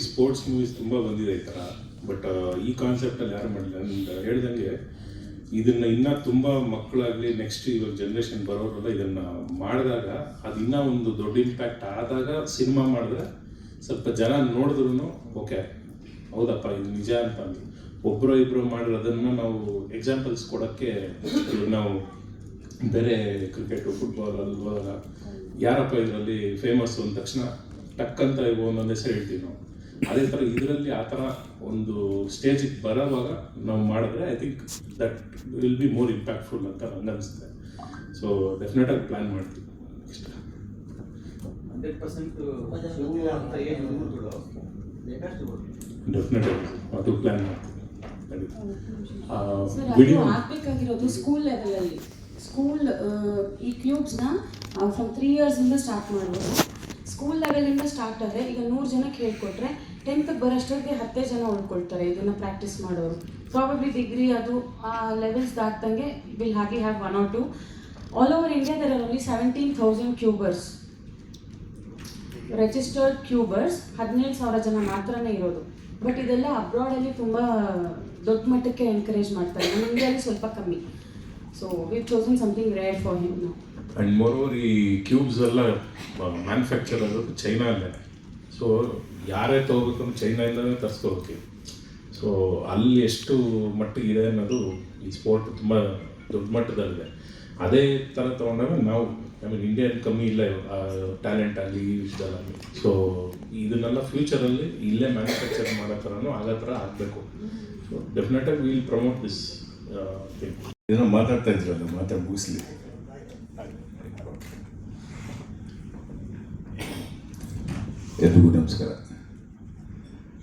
Speaker 5: ಸ್ಪೋರ್ಟ್ಸ್ ಮೂವೀಸ್ ತುಂಬ ಬಂದಿದೆ ಈ ಥರ, ಬಟ್ ಈ ಕಾನ್ಸೆಪ್ಟಲ್ಲಿ ಯಾರು ಮಾಡಲಿಲ್ಲ. ನಾನು ಹೇಳ್ದಂಗೆ ಇದನ್ನು ಇನ್ನೂ ತುಂಬ ಮಕ್ಕಳಾಗಲಿ ನೆಕ್ಸ್ಟ್ ಇವಾಗ ಜನ್ರೇಷನ್ ಬರೋರೆಲ್ಲ ಇದನ್ನು ಮಾಡಿದಾಗ ಅದು ಇನ್ನೂ ಒಂದು ದೊಡ್ಡ ಇಂಪ್ಯಾಕ್ಟ್ ಆದಾಗ ಸಿನಿಮಾ ಮಾಡಿದ್ರೆ ಸ್ವಲ್ಪ ಜನ ನೋಡಿದ್ರು ಓಕೆ ಹೌದಪ್ಪ ಇದು ನಿಜ ಅಂತ ಅಂದು ಒಬ್ಬರು ಇಬ್ಬರು ಮಾಡಿರೋದನ್ನು ನಾವು ಎಕ್ಸಾಂಪಲ್ಸ್ ಕೊಡೋಕ್ಕೆ ನಾವು ಬೇರೆ ಕ್ರಿಕೆಟು ಫುಟ್ಬಾಲ್ ಅಲ್ವಾಗ ಯಾರಪ್ಪ ಇದರಲ್ಲಿ ಫೇಮಸ್ಸು ಅಂದ ತಕ್ಷಣ ಟಕ್ ಅಂತ ಒಂದೊಂದು ಹೆಸರು ಹೇಳ್ತೀವಿ ನಾವು. ಅದೇ ಥರ ಇದರಲ್ಲಿ ಆ ಥರ ಒಂದು ಸ್ಟೇಜಿಗೆ ಬರೋವಾಗ ನಾವು ಮಾಡಿದ್ರೆ I think that will be more impactful ಅಂತ ನಂಗೆ ಅನಿಸುತ್ತೆ. ಸೊ ಡೆಫಿನೆಟಾಗಿ ಪ್ಲ್ಯಾನ್ ಮಾಡ್ತೀವಿ. ಇಷ್ಟ
Speaker 6: 100% ಶಿವು ಅಂತ ಏನು ಹುಡುಗರು ಬೇಕಷ್ಟು
Speaker 5: ಡೆಫಿನೆಟಾಗಿ ಅದು ಪ್ಲ್ಯಾನ್ ಮಾಡ್ತೀವಿ.
Speaker 1: ಸರ್ ಅದು
Speaker 5: ವಿಡಿಯೋ
Speaker 1: ಆಗಬೇಕಾಗಿರೋದು ಸ್ಕೂಲ್ ಲೆವೆಲಲ್ಲಿ. ಸ್ಕೂಲ್ ಈ ಕ್ಯೂಬ್ಸ್ನ ಫ್ರಮ್ 3 years ಸ್ಟಾರ್ಟ್ ಮಾಡ್ಬೋದು. ಸ್ಕೂಲ್ ಲೆವೆಲಿಂದ ಸ್ಟಾರ್ಟ್ ಆದರೆ ಈಗ 100 ಜನಕ್ಕೆ ಹೇಳ್ಕೊಟ್ರೆ 10th ಬರೋಷ್ಟೊತ್ತಿಗೆ 10 ಜನ ಉಳ್ಕೊಳ್ತಾರೆ ಇದನ್ನು ಪ್ರಾಕ್ಟೀಸ್ ಮಾಡೋರು. ಪ್ರಾಬಬ್ಲಿ ಡಿಗ್ರಿ ಅದು ಆ ಲೆವೆಲ್ಸ್ ದಾಟ್ದಂಗೆ will have 1 or 2. All over India there are only 17,000 cubers, registered cubers 17,000 ಜನ ಮಾತ್ರನೇ ಇರೋದು. ಬಟ್ ಇದೆಲ್ಲ ಅಬ್ರಾಡಲ್ಲಿ ತುಂಬ ದೊಡ್ಡ ಮಟ್ಟಕ್ಕೆ ಎನ್ಕರೇಜ್ ಮಾಡ್ತಾರೆ, ನಮ್ಮ ಇಂಡಿಯಾದಲ್ಲಿ ಸ್ವಲ್ಪ ಕಮ್ಮಿ. So we chosen something rare for him ನಾವು.
Speaker 5: ಆ್ಯಂಡ್ ಮೋರೋವರ್ ಈ ಕ್ಯೂಬ್ಸ್ ಎಲ್ಲ ಮ್ಯಾನುಫ್ಯಾಕ್ಚರ್ ಆಗೋದು ಚೈನಲ್ಲೇ. ಸೊ ಯಾರೇ ತೊಗೋಬೇಕಂದ್ರೆ ಚೈನಾಯಿಂದಲೇ ತರಿಸ್ಕೋಬೇಕು. ಸೊ ಅಲ್ಲಿ ಎಷ್ಟು ಮಟ್ಟಿಗಿದೆ ಅನ್ನೋದು ಈ ಸ್ಪೋರ್ಟ್ ತುಂಬ ದೊಡ್ಡ ಮಟ್ಟದಲ್ಲಿದೆ. ಅದೇ ಥರ ತೊಗೊಂಡಾಗ ನಾವು ಐ ಮೀನ್ ಇಂಡಿಯನ್ ಕಮ್ಮಿ ಇಲ್ಲ ಟ್ಯಾಲೆಂಟ್ ಆಗಲಿ ಈ ವಿಷಯದಲ್ಲಿ. ಸೊ ಇದನ್ನೆಲ್ಲ ಫ್ಯೂಚರಲ್ಲಿ ಇಲ್ಲೇ ಮ್ಯಾನುಫ್ಯಾಕ್ಚರ್ ಮಾಡೋ ಥರನೂ ಆಗೋ ಥರ ಆಗಬೇಕು. ಸೊ ಡೆಫಿನೆಟಾಗಿ ವಿಲ್ ಪ್ರಮೋಟ್ ದಿಸ್ ಥಿಂಗ್.
Speaker 8: ಏನೋ ಮಾತಾಡ್ತಾ ಇದ್ರಲ್ಲ, ಮಾತಾಡಿ ಮುಗಿಸ್ಲಿ. ಎಲ್ರಿಗೂ ನಮಸ್ಕಾರ.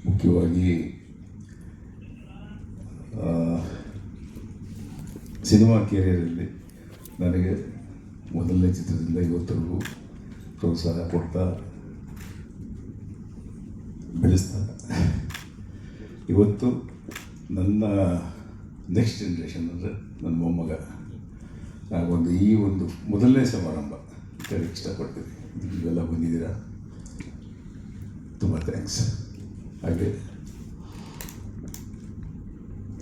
Speaker 8: ಮುಖ್ಯವಾಗಿ ಸಿನಿಮಾ ಕೆರಿಯರಲ್ಲಿ ನನಗೆ ಮೊದಲನೇ ಚಿತ್ರದಿಂದ ಇವತ್ತರೆಗೂ ಪ್ರೋತ್ಸಾಹ ಕೊಡ್ತಾ ಬೆಳೆಸ್ತಾ ಇವತ್ತು ನನ್ನ ನೆಕ್ಸ್ಟ್ ಜನ್ರೇಷನ್ ಅಂದರೆ ನನ್ನ ಮೊಮ್ಮಗ ನಾವೊಂದು ಈ ಒಂದು ಮೊದಲನೇ ಸಮಾರಂಭ ಕೇಳಕ್ಕೆ ಇಷ್ಟಪಡ್ತೀನಿ. ನೀವೆಲ್ಲ ಬಂದಿದ್ದೀರಾ, ತುಂಬ ಥ್ಯಾಂಕ್ಸ್. ಹಾಗೆ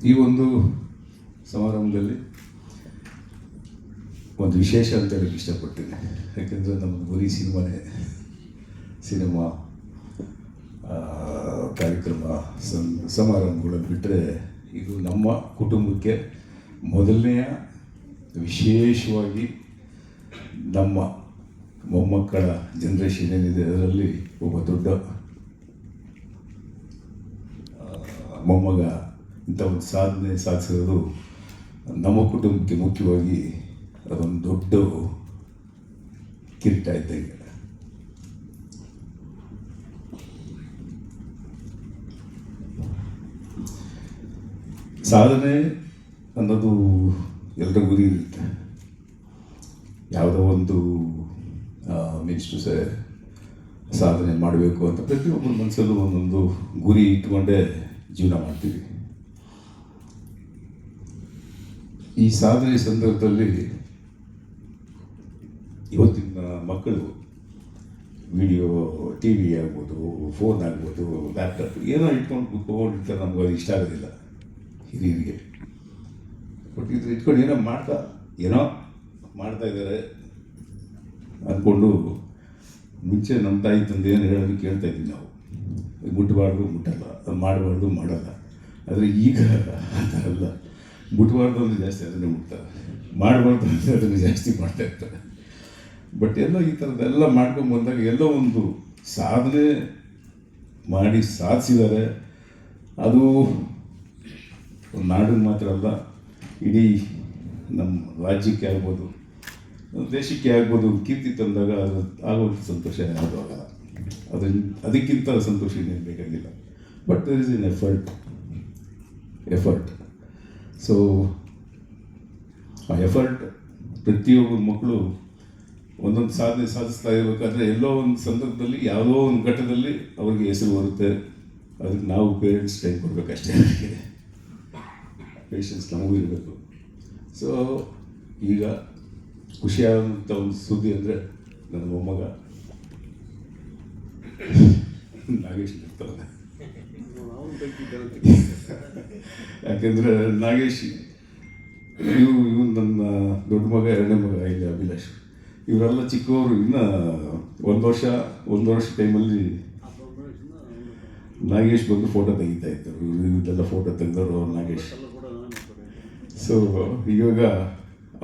Speaker 8: ಈ ಒಂದು ಸಮಾರಂಭದಲ್ಲಿ ಒಂದು ವಿಶೇಷ ಅಂತ ಹೇಳಕ್ಕೆ ಇಷ್ಟಪಡ್ತೀನಿ. ಯಾಕೆಂದರೆ ನಮ್ಮದು ಬರೀ ಸಿನಿಮಾ ಕಾರ್ಯಕ್ರಮ ಸಮಾರಂಭಗಳನ್ನು ಬಿಟ್ಟರೆ ಇದು ನಮ್ಮ ಕುಟುಂಬಕ್ಕೆ ಮೊದಲನೆಯ ವಿಶೇಷವಾಗಿ ನಮ್ಮ ಮೊಮ್ಮಕ್ಕಳ ಜನ್ರೇಷನ್ ಏನಿದೆ ಅದರಲ್ಲಿ ಒಬ್ಬ ದೊಡ್ಡ ಮೊಮ್ಮಗ ಇಂಥ ಒಂದು ಸಾಧನೆ ಸಾಧಿಸಿರೋದು ನಮ್ಮ ಕುಟುಂಬಕ್ಕೆ ಮುಖ್ಯವಾಗಿ ಅದೊಂದು ದೊಡ್ಡ ಕಿರೀಟ ಇದ್ದಂಗೆ. ಸಾಧನೆ ಅನ್ನೋದು ಎಲ್ಲರ ಗುರಿ ಇರುತ್ತೆ. ಯಾವುದೋ ಒಂದು ಮೀನ್ಸ್ ಸಾಧನೆ ಮಾಡಬೇಕು ಅಂತ ಪ್ರತಿಯೊಬ್ಬರ ಮನಸ್ಸಲ್ಲೂ ಒಂದೊಂದು ಗುರಿ ಇಟ್ಕೊಂಡೇ ಜೀವನ ಮಾಡ್ತೀವಿ. ಈ ಸಾಧನೆ ಸಂದರ್ಭದಲ್ಲಿ ಇವತ್ತಿನ ಮಕ್ಕಳು ವಿಡಿಯೋ, ಟಿ ವಿ ಆಗ್ಬೋದು, ಫೋನ್ ಆಗ್ಬೋದು, ಲ್ಯಾಪ್ಟಾಪ್ ಏನೋ ಇಟ್ಕೊಂಡು ಕೂತ್ಕೊಂಡಿರ್ತಾರೆ. ನಮ್ಗೆ ಅದು ಇಷ್ಟ ಆಗೋದಿಲ್ಲ ಹಿರಿಯರಿಗೆ. ಬಟ್ ಇದು ಇಟ್ಕೊಂಡು ಏನೋ ಮಾಡ್ತಾ ಇದ್ದಾರೆ ಅಂದ್ಕೊಂಡು ಮುಂಚೆ ನಮ್ಮ ತಾಯಿ ತಂದೆ ಏನು ಹೇಳೋದು ಕೇಳ್ತಾ ಇದ್ವಿ ನಾವು. ಮುಟ್ಟಬಾರ್ದು, ಮುಟ್ಟಲ್ಲ, ಅದು ಮಾಡಬಾರ್ದು, ಮಾಡಲ್ಲ. ಆದರೆ ಈಗ ಆ ಥರ ಅಲ್ಲ. ಮುಟ್ಟಬಾರ್ದು ಅಂದರೆ ಜಾಸ್ತಿ ಅದನ್ನೇ ಮುಟ್ತಾರೆ, ಮಾಡಬಾರ್ದು ಅಂದರೆ ಅದನ್ನು ಜಾಸ್ತಿ ಮಾಡ್ತಾ ಇರ್ತಾರೆ. ಬಟ್ ಎಲ್ಲ ಈ ಥರದ್ದೆಲ್ಲ ಮಾಡ್ಕೊಂಡು ಬಂದಾಗ ಎಲ್ಲೋ ಒಂದು ಸಾಧನೆ ಮಾಡಿ ಸಾಧಿಸಿದ್ದಾರೆ. ಅದು ನಾಡಿಗೆ ಮಾತ್ರ ಅಲ್ಲ, ಇಡೀ ನಮ್ಮ ರಾಜ್ಯಕ್ಕೆ ಆಗ್ಬೋದು, ದೇಶಕ್ಕೆ ಆಗ್ಬೋದು ಕೀರ್ತಿ ತಂದಾಗ ಅದು ಆಗುವಂಥ ಸಂತೋಷ ಯಾವುದು ಆಗಲ್ಲ. ಅದಕ್ಕಿಂತ ಸಂತೋಷ ಇನ್ನೇನು ಬೇಕಾಗಿಲ್ಲ. But there is an effort. So ಆ ಎಫರ್ಟ್ ಪ್ರತಿಯೊಬ್ಬರು ಮಕ್ಕಳು ಒಂದೊಂದು ಸಾಧನೆ ಸಾಧಿಸ್ತಾ ಇರಬೇಕಾದ್ರೆ ಎಲ್ಲೋ ಒಂದು ಸಂದರ್ಭದಲ್ಲಿ ಯಾವುದೋ ಒಂದು ಘಟ್ಟದಲ್ಲಿ ಅವ್ರಿಗೆ ಹೆಸರು ಬರುತ್ತೆ. ಅದಕ್ಕೆ ನಾವು ಪೇರೆಂಟ್ಸ್ ಟೈಮ್ ಕೊಡಬೇಕಷ್ಟೇ. ಪೇಷನ್ಸ್ ನಮಗೂ ಇರಬೇಕು. ಸೊ ಈಗ ಖುಷಿಯಾದಂಥ ಒಂದು ಸುದ್ದಿ ಅಂದರೆ ನನ್ನ ಮೊಮ್ಮಗ ನಾಗೇಶ್ ಇರ್ತಾನೆ. ಯಾಕೆಂದರೆ ನಾಗೇಶ್ ಇವು ನನ್ನ ದೊಡ್ಡ ಮಗ, ಎರಡನೇ ಮಗ ಇಲ್ಲಿ ಅಭಿಲಾಷ್, ಇವರೆಲ್ಲ ಚಿಕ್ಕವರು. ಇನ್ನು ಒಂದು ವರ್ಷ ಟೈಮಲ್ಲಿ ನಾಗೇಶ್ ಬಂದು ಫೋಟೋ ತೆಗಿತಾ ಇದ್ದರು. ಇವರೆಲ್ಲ ಫೋಟೋ ತೆಗೆದವರು ಅವ್ರು ನಾಗೇಶ್. ಸೊ ಇವಾಗ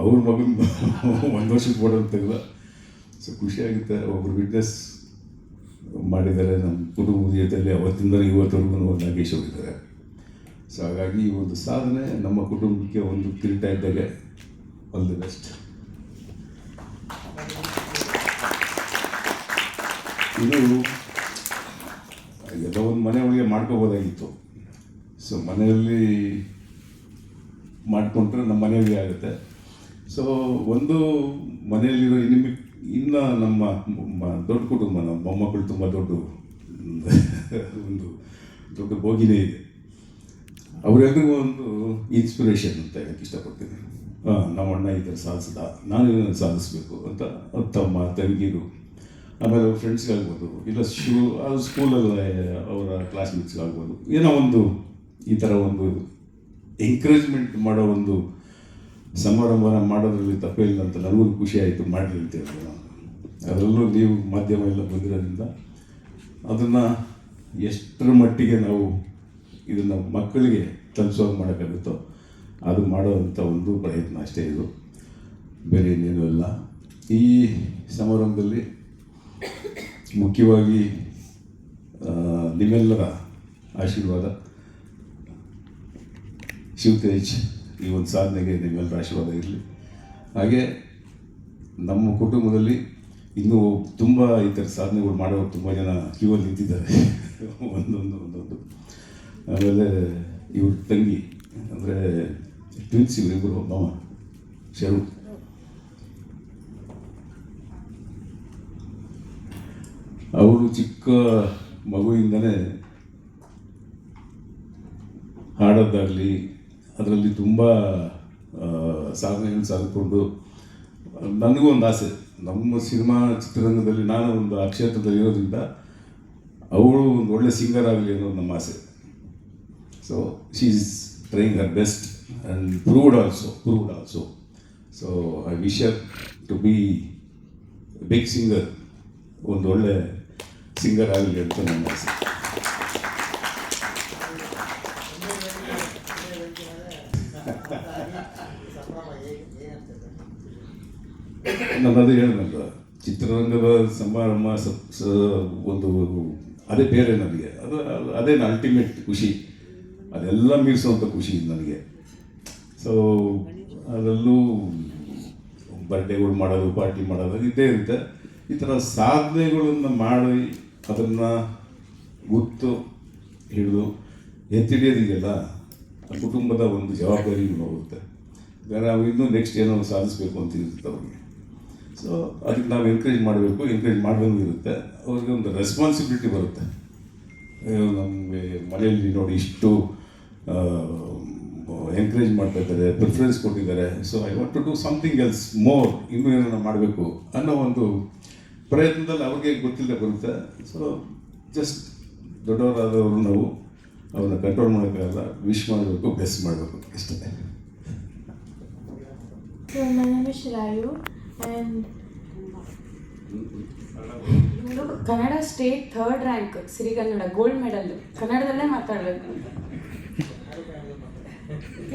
Speaker 8: ಅವ್ರ ಮಗನ 1 ವರ್ಷದ ಫೋಟೋ ತೆಗೆದ. ಸೊ ಖುಷಿಯಾಗುತ್ತೆ. ಒಬ್ಬರು ವಿಟ್ನೆಸ್ ಮಾಡಿದ್ದಾರೆ ನಮ್ಮ ಕುಟುಂಬದ ಜೊತೆಯಲ್ಲಿ ಅವತ್ತಿಂದ ಇವತ್ತವರೆಗೂ ನಾಗೇಶ್ ಅವರಿದ್ದಾರೆ. ಸೊ ಹಾಗಾಗಿ ಈ ಒಂದು ಸಾಧನೆ ನಮ್ಮ ಕುಟುಂಬಕ್ಕೆ ಒಂದು ಕಿರೀಟ ಇದ್ದಾಗ ಆಲ್ ದಿ ಬೆಸ್ಟ್. ಇದು ಎಲ್ಲ ಒಂದು ಮನೆ ಒಳಗೆ ಮಾಡ್ಕೋಬೋದಾಗಿತ್ತು. ಸೊ ಮನೆಯಲ್ಲಿ ಮಾಡಿಕೊಂಡ್ರೆ ನಮ್ಮ ಮನೆಯಲ್ಲಿ ಆಗುತ್ತೆ. ಸೊ ಒಂದು ಮನೆಯಲ್ಲಿರೋ ಇನ್ನು ನಮ್ಮ ದೊಡ್ಡ ಕುಟುಂಬ, ನಮ್ಮ ಮೊಮ್ಮಕ್ಕಳು ತುಂಬ ಒಂದು ದೊಡ್ಡ ಬೋಗಿನೇ ಇದೆ. ಅವರೆಲ್ಲರಿಗೂ ಒಂದು ಇನ್ಸ್ಪಿರೇಷನ್ ಅಂತ ಹೇಳಕ್ಕೆ ಇಷ್ಟಪಡ್ತೀನಿ. ನಮ್ಮ ಅಣ್ಣ ಈ ಥರ ಸಾಧಿಸ್ದ, ನಾನು ಇದನ್ನು ಸಾಧಿಸ್ಬೇಕು ಅಂತ ತಮ್ಮ ತಂಗಿರು, ಆಮೇಲೆ ಅವ್ರ ಫ್ರೆಂಡ್ಸ್ಗಾಗ್ಬೋದು, ಇಲ್ಲ ಸ್ಕೂಲಲ್ಲಿ ಅವರ ಕ್ಲಾಸ್ಮೇಟ್ಸ್ಗಾಗ್ಬೋದು, ಏನೋ ಒಂದು ಈ ಥರ ಒಂದು ಎಂಕರೇಜ್ಮೆಂಟ್ ಮಾಡೋ ಒಂದು ಸಮಾರಂಭನ ಮಾಡೋದ್ರಲ್ಲಿ ತಪ್ಪೇನಿಲ್ಲ ಅಂತ ನನಗೂ ಖುಷಿ ಆಯಿತು. ಮಾಡಲಿ ಅಂತ ಹೇಳಿದೆ ನಾನು. ಅದರಲ್ಲೂ ನೀವು ಮಾಧ್ಯಮ ಎಲ್ಲ ಬಂದಿರೋದ್ರಿಂದ ಅದನ್ನು ಎಷ್ಟರ ಮಟ್ಟಿಗೆ ನಾವು ಇದನ್ನು ಮಕ್ಕಳಿಗೆ ತಲುಪಿಸೋದು ಮಾಡೋಕ್ಕಾಗುತ್ತೋ ಅದು ಮಾಡೋವಂಥ ಒಂದು ಪ್ರಯತ್ನ ಅಷ್ಟೇ. ಇದು ಬೇರೆ ಇನ್ನೇನೂ ಇಲ್ಲ. ಈ ಸಮಾರಂಭದಲ್ಲಿ ಮುಖ್ಯವಾಗಿ ನಿಮ್ಮೆಲ್ಲರ ಆಶೀರ್ವಾದ, ಶಿವತೇಜ್ ಈ ಒಂದು ಸಾಧನೆಗೆ ನಿಮ್ಮೆಲ್ಲರ ಆಶೀರ್ವಾದ ಇರಲಿ. ಹಾಗೆ ನಮ್ಮ ಕುಟುಂಬದಲ್ಲಿ ಇನ್ನೂ ತುಂಬ ಈ ಥರ ಸಾಧನೆಗಳು ಮಾಡೋರು ತುಂಬ ಜನ ಕ್ಯೂವಲ್ಲಿ ನಿಂತಿದ್ದಾರೆ. ಒಂದೊಂದು ಆಮೇಲೆ ಇವ್ರ ತಂಗಿ ಅಂದರೆ ಟ್ವಿನ್ಸ್, ಇವರಿಬ್ಬರು ಮಾಮ ಶರು. ಅವರು ಚಿಕ್ಕ ಮಗುವಿಂದನೇ ಹಾಡೋದಾಗಲಿ ಅದರಲ್ಲಿ ತುಂಬ ಸಾಧನೆಗಳನ್ನು ಸಾಧಿಕೊಂಡು, ನನಗೂ ಒಂದು ಆಸೆ, ನಮ್ಮ ಸಿನಿಮಾ ಚಿತ್ರರಂಗದಲ್ಲಿ ನಾನು ಒಂದು ಆ ಕ್ಷೇತ್ರದಲ್ಲಿ ಇರೋದ್ರಿಂದ ಅವಳು ಒಂದು ಒಳ್ಳೆ ಸಿಂಗರ್ ಆಗಲಿ ಅನ್ನೋದು ನಮ್ಮ ಆಸೆ. So she is trying her best and proved also. So I wish her to be big singer, ಒಂದು ಒಳ್ಳೆ ಸಿಂಗರ್ ಆಗಲಿ ಅಂತ ನನ್ನ ಆಸೆ. ನಾನು ಅದೇ ಹೇಳಿದ್ನಲ್ಲ, ಚಿತ್ರರಂಗದ ಸಮಾರಂಭ ಒಂದು ಅದೇ ಬೇರೆ ನನಗೆ, ಅದೇ ಅಲ್ಟಿಮೇಟ್ ಖುಷಿ. ಅದೆಲ್ಲ ಮೀರಿಸುವಂಥ ಖುಷಿ ಇದೆ ನನಗೆ. ಸೊ ಅದರಲ್ಲೂ ಬರ್ಡೇಗಳು ಮಾಡೋದು, ಪಾರ್ಟಿ ಮಾಡೋದು ಇದ್ದೇ ಇರುತ್ತೆ. ಈ ಥರ ಸಾಧನೆಗಳನ್ನು ಮಾಡಿ ಅದನ್ನು ಗುರ್ತು ಹಿಡಿದು ಎತ್ತಿಡಿಯೋದಿದೆಯಲ್ಲ, ಕುಟುಂಬದ ಒಂದು ಜವಾಬ್ದಾರಿ ಹೋಗುತ್ತೆ. ನಾವು ಇನ್ನೂ ನೆಕ್ಸ್ಟ್ ಏನೋ ಸಾಧಿಸಬೇಕು ಅಂತ ಇರುತ್ತೆ ಅವ್ರಿಗೆ. ಸೊ ಅದಕ್ಕೆ ನಾವು ಎಂಕರೇಜ್ ಮಾಡಬೇಕು, ಎಂಕರೇಜ್ ಮಾಡೋದು ಇರುತ್ತೆ. ಅವ್ರಿಗೆ ಒಂದು ರೆಸ್ಪಾನ್ಸಿಬಿಲಿಟಿ ಬರುತ್ತೆ. ನಮಗೆ ಮನೆಯಲ್ಲಿ ನೋಡಿ ಇಷ್ಟು ಎಂಕರೇಜ್ ಮಾಡ್ತಾ ಇದ್ದಾರೆ, ಪ್ರಿಫರೆನ್ಸ್ ಕೊಟ್ಟಿದ್ದಾರೆ. So I want to do something else more, ಇನ್ನೂ ಏನೋ ಮಾಡಬೇಕು ಅನ್ನೋ ಒಂದು ಪ್ರಯತ್ನದಲ್ಲಿ ಅವ್ರಿಗೆ ಗೊತ್ತಿಲ್ಲದೆ ಬರುತ್ತೆ. ಸೊ ಜಸ್ಟ್ ದೊಡ್ಡವರಾದವರು ನಾವು ಅವ್ರನ್ನ ಕಂಟ್ರೋಲ್ ಮಾಡೋಕ್ಕಾಗಲ್ಲ, ವಿಶ್ ಮಾಡಬೇಕು, ಬ್ಲೆಸ್ ಮಾಡಬೇಕು ಇಷ್ಟೇ.
Speaker 9: So my name is Shirayu and
Speaker 1: Kannada state 3rd rank, Sirigannada gold medal, ಕನ್ನಡದಲ್ಲೇ ಮಾತಾಡಬೇಕು.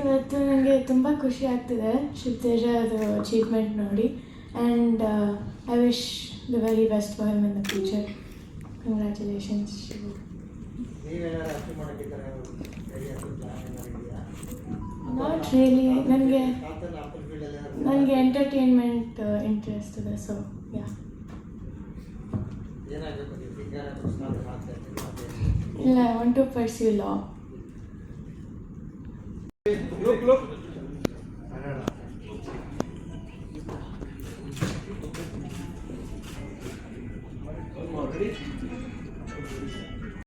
Speaker 9: ಇವತ್ತು ನನಗೆ ತುಂಬ ಖುಷಿ ಆಗ್ತಿದೆ ಶಿವತೇಜ ಅದು ಅಚೀವ್ಮೆಂಟ್ ನೋಡಿ. And I wish the very best for him in the future. Congratulations Shivu. Not really, ನನಗೆ ಎಂಟರ್ಟೈನ್ಮೆಂಟ್ ಇಂಟ್ರೆಸ್ಟ್ ಇದೆ. ಸೊ ಯಾ, ಇಲ್ಲ, I want to pursue law.
Speaker 6: Ready?